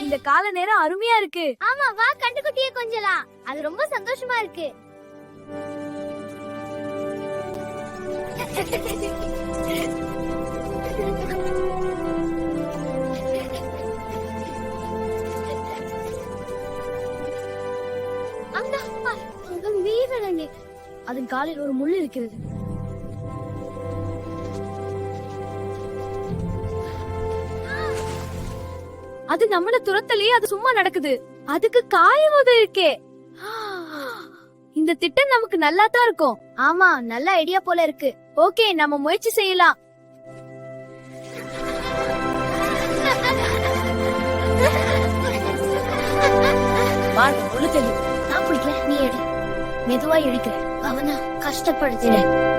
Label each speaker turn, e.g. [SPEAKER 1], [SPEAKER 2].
[SPEAKER 1] இந்த கால நேரம் அருமையா இருக்கு.
[SPEAKER 2] ஆமா, வா கண்டுக்குட்டியே கொஞ்சலாம். அது ரொம்ப சந்தோஷமா இருக்கு.
[SPEAKER 1] அதன் காலில் ஒரு முள் இருக்கிறது. அது நம்மள துரத்தலையே, அது சும்மா நடக்குது. அதுக்கு காயம் இருக்கே. இந்த திட்டம் நமக்கு நல்லா தான் இருக்கும்.
[SPEAKER 2] ஆமா, நல்ல ஐடியா போல இருக்கு.
[SPEAKER 1] ஓகே, நம்ம முயற்சி செய்யலாம்.
[SPEAKER 2] நான் பிடிக்கிறேன், நீ எடு. மெதுவா இழுக்கிறேன். அவனா கஷ்டப்படுத்துறேன்.